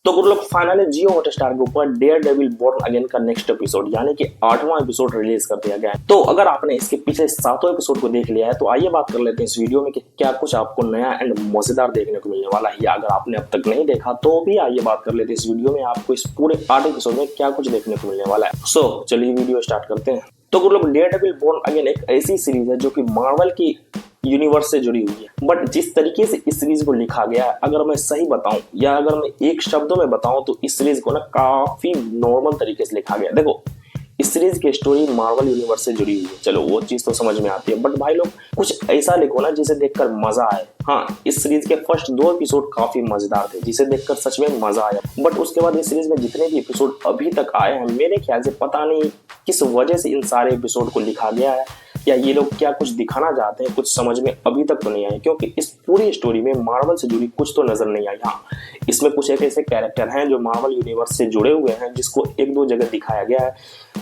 तो कुछ लोग फाइनली जियो हॉटस्टार के ऊपर डेयरडेविल बॉर्न अगेन का नेक्स्ट एपिसोड यानी कि 8वां एपिसोड रिलीज कर दिया गया है। तो अगर आपने इसके पिछले 7 एपिसोड को देख लिया है तो आइए बात कर लेते हैं इस वीडियो में कि क्या कुछ आपको नया एंड मजेदार देखने को मिलने वाला है। या अगर आपने अब तक नहीं देखा तो भी आइए बात कर लेते हैं इस वीडियो में आपको इस पूरे 8 एपिसोड में क्या कुछ देखने को मिलने वाला है। सो चलिए वीडियो स्टार्ट करते हैं। तो कुछ लोग डेयरडेविल बॉर्न अगेन एक ऐसी सीरीज है जो कि मार्वल की यूनिवर्स से जुड़ी हुई है, बट जिस तरीके से इस सीरीज को लिखा गया है, अगर मैं सही बताऊं या अगर मैं एक शब्दों में बताऊं तो इस सीरीज को ना काफी नॉर्मल तरीके से लिखा गया है। देखो इस सीरीज की स्टोरी मार्वल यूनिवर्स से जुड़ी हुई है, चलो वो चीज तो समझ में आती है, बट भाई लोग कुछ ऐसा लिखो ना जिसे देखकर मजा आए। हाँ, इस सीरीज के फर्स्ट 2 एपिसोड काफी मजेदार थे जिसे देखकर सच में मजा आया, बट उसके बाद इस सीरीज में जितने भी एपिसोड अभी तक आए हैं मेरे ख्याल से पता नहीं किस वजह से इन सारे एपिसोड को लिखा गया है या ये लोग क्या कुछ दिखाना चाहते हैं, कुछ समझ में अभी तक तो नहीं आया। क्योंकि इस पूरी स्टोरी में मार्वल से जुड़ी कुछ तो नजर नहीं आई। हाँ, इसमें कुछ एक ऐसे कैरेक्टर हैं जो मार्वल यूनिवर्स से जुड़े हुए हैं जिसको 1-2 जगह दिखाया गया है,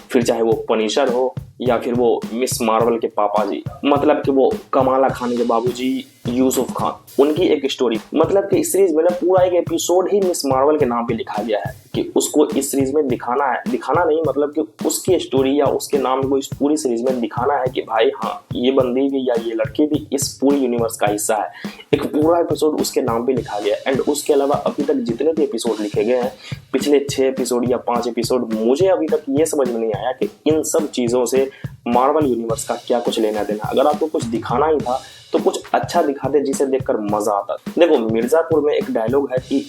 फिर चाहे वो पनिशर हो या फिर वो मिस मार्वल के पापा जी, मतलब कि वो कमाला खान के बाबूजी यूसुफ खान, उनकी एक स्टोरी। मतलब कि इस सीरीज में ना पूरा एक एपिसोड ही मिस मार्वल के नाम पे लिखा गया है कि उसको इस सीरीज में दिखाना है, दिखाना नहीं मतलब कि उसकी स्टोरी या उसके नाम को इस पूरी सीरीज में दिखाना है कि भाई हाँ ये बंदी भी या ये लड़की भी इस पूरी यूनिवर्स का हिस्सा है। एक पूरा एपिसोड उसके नाम पे लिखा गया है। एंड उसके अलावा अभी तक जितने भी एपिसोड लिखे गए हैं, पिछले 6 एपिसोड या 5 एपिसोड, मुझे अभी तक ये समझ में नहीं आया कि इन सब चीजों से मार्वल यूनिवर्स का क्या कुछ लेना देना। अगर आपको कुछ दिखाना ही था तो कुछ अच्छा दिखाते जिसे देखकर मजा आता। देखो मिर्जापुर में एक डायलॉग है कि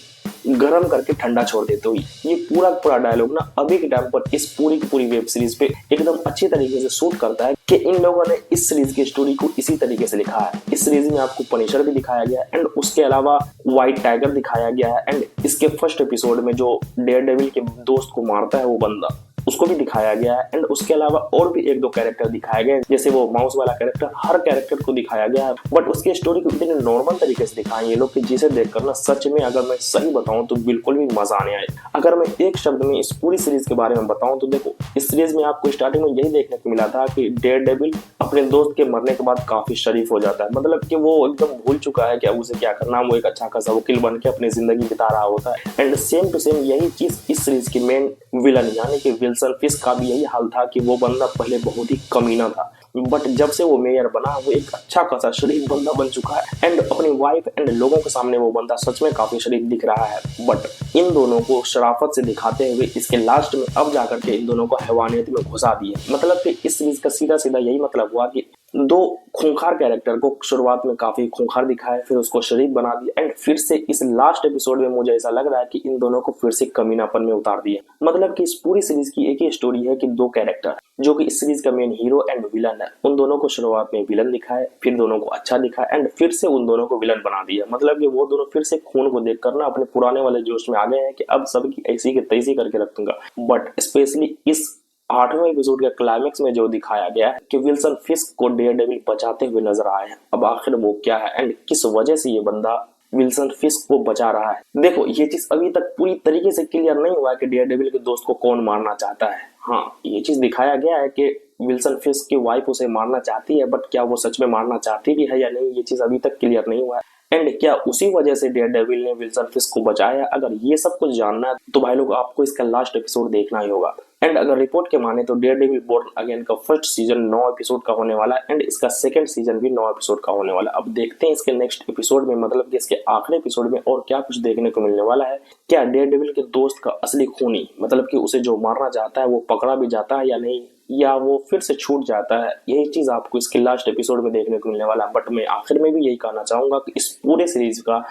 गरम करके ठंडा छोड़ देते हो, ये पूरा डायलॉग ना अभी के टाइम पर इस पूरी की पूरी वेब सीरीज पे एकदम अच्छी तरीके से सूट करता है कि इन लोगों ने इस सीरीज की स्टोरी को इसी तरीके से लिखा है। इस सीरीज में आपको पनिशर भी दिखाया गया है एंड उसके अलावा व्हाइट टाइगर दिखाया गया है एंड इसके फर्स्ट एपिसोड में जो डेयरडेविल के दोस्त को मारता है वो बंदा, उसको भी दिखाया गया है। एंड उसके अलावा और भी 1-2 कैरेक्टर दिखाए गए, जैसे वो माउस वाला कैरेक्टर, हर कैरेक्टर को दिखाया गया है। बट उसकी स्टोरी को इतने नॉर्मल तरीके से दिखाए ये लोग कि जिसे देखकर ना सच में अगर मैं सही बताऊं तो बिल्कुल भी मजा आने आए। अगर मैं एक शब्द में इस पूरी सीरीज के बारे में बताऊं तो देखो इस सीरीज में आपको स्टार्टिंग में यही देखने को मिला था कि डेयरडेविल अपने दोस्त के मरने के बाद काफी शरीफ हो जाता है, मतलब कि वो एकदम भूल चुका है कि अब उसे क्या करना, वो एक अच्छा खासा वकील बन के अपनी जिंदगी बिता रहा होता है। एंड सेम टू सेम यही चीज इस सीरीज की मेन विलन यानी कि विल्सन फिस्क का भी यही हाल था कि वो बंदा पहले बहुत ही कमीना था, बट जब से वो मेयर बना वो एक अच्छा खासा शरीफ बंदा बन चुका है एंड अपनी वाइफ एंड लोगों के सामने वो बंदा सच में काफी शरीफ दिख रहा है। बट इन दोनों को शराफत से दिखाते हुए इसके लास्ट में अब जाकर के इन दोनों को हैवानियत में घुसा दिए। मतलब कि इस सीरीज का सीधा सीधा यही मतलब हुआ कि 2 खूंखार कैरेक्टर को शुरुआत में काफी खूंखार दिखाया, फिर उसको शरीफ बना दिया एंड फिर से इस लास्ट एपिसोड में मुझे ऐसा लग रहा है कि इन दोनों को फिर से कमीनापन में उतार दिया। मतलब कि इस पूरी सीरीज की एक ही स्टोरी है कि 2 कैरेक्टर जो कि इस सीरीज का मेन हीरो एंड विलन है, उन दोनों को शुरुआत में विलन दिखाए, फिर दोनों को अच्छा दिखाया एंड फिर से उन दोनों को विलन बना दिया। मतलब कि वो दोनों फिर से खून को देखकर ना अपने पुराने वाले जोश में आ गए हैं कि अब सबकी ऐसी की तैसी करके रख दूंगा। बट स्पेशली इस 8वें एपिसोड के क्लाइमेक्स में जो दिखाया गया है कि विल्सन फिस्क को डेयरडेविल बचाते हुए नजर आए हैं, अब आखिर वो क्या है एंड किस वजह से ये बंदा विल्सन फिस्क को बचा रहा है। देखो ये चीज अभी तक पूरी तरीके से क्लियर नहीं हुआ है कि डेयरडेविल के दोस्त को कौन मारना चाहता है। हाँ, ये चीज दिखाया गया है कि विल्सन फिस्क की वाइफ उसे मारना चाहती है, बट क्या वो सच में मारना चाहती भी है या नहीं ये चीज अभी तक क्लियर नहीं हुआ है। एंड क्या उसी वजह से डेयरडेविल ने विल्सन फिस्क को बचाया? अगर ये सब कुछ जानना है तो भाई लोग आपको इसका लास्ट एपिसोड देखना ही होगा। एंड अगर रिपोर्ट के माने तो डेयरडेविल बॉर्न अगेन का फर्स्ट सीजन 9 एपिसोड का होने वाला है एंड इसका सेकंड सीजन भी 9 एपिसोड का होने वाला है। अब देखते हैं इसके नेक्स्ट एपिसोड में, मतलब कि इसके आखिरी एपिसोड में और क्या कुछ देखने को मिलने वाला है। क्या डेयरडेविल के दोस्त का असली खूनी, मतलब कि उसे जो मारना चाहता है वो पकड़ा भी जाता है या नहीं, या वो फिर से छूट जाता है, यही चीज आपको इसके लास्ट एपिसोड में देखने को मिलने वाला है। बट मैं आखिर में भी यही कहना चाहूंगा कि इस पूरे सीरीज का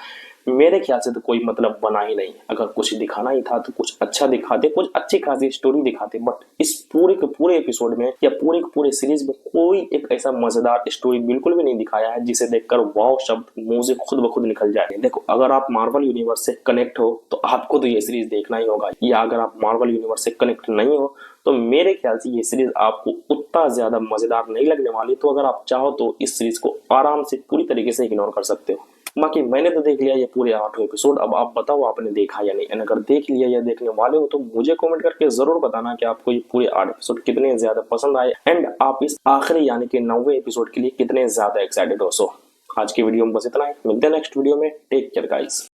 मेरे ख्याल से तो कोई मतलब बना ही नहीं। अगर कुछ दिखाना ही था तो कुछ अच्छा दिखाते, कुछ अच्छी खासी स्टोरी दिखाते, बट इस पूरे के पूरे एपिसोड में या पूरे के पूरे सीरीज में कोई एक ऐसा मजेदार स्टोरी बिल्कुल भी नहीं दिखाया है जिसे देखकर वाव शब्द मुंह से खुद ब खुद निकल जाए। देखो अगर आप मार्वल यूनिवर्स से कनेक्ट हो तो आपको तो ये सीरीज देखना ही होगा, या अगर आप मार्वल यूनिवर्स से कनेक्ट नहीं हो तो मेरे ख्याल से ये सीरीज आपको उतना ज्यादा मजेदार नहीं लगने वाली। तो अगर आप चाहो तो इस सीरीज को आराम से पूरी तरीके से इग्नोर कर सकते हो। बाकी मैंने तो देख लिया ये पूरे 8 एपिसोड, अब आप बताओ आपने देखा या नहीं। अगर देख लिया या देखने वाले हो तो मुझे कमेंट करके जरूर बताना कि आपको ये पूरे 8 एपिसोड कितने ज्यादा पसंद आए एंड आप इस आखिरी यानी कि 9वें एपिसोड के लिए कितने ज्यादा एक्साइटेड हो। सो आज की वीडियो में बस इतना ही, मिलते हैं नेक्स्ट वीडियो में। Take care guys.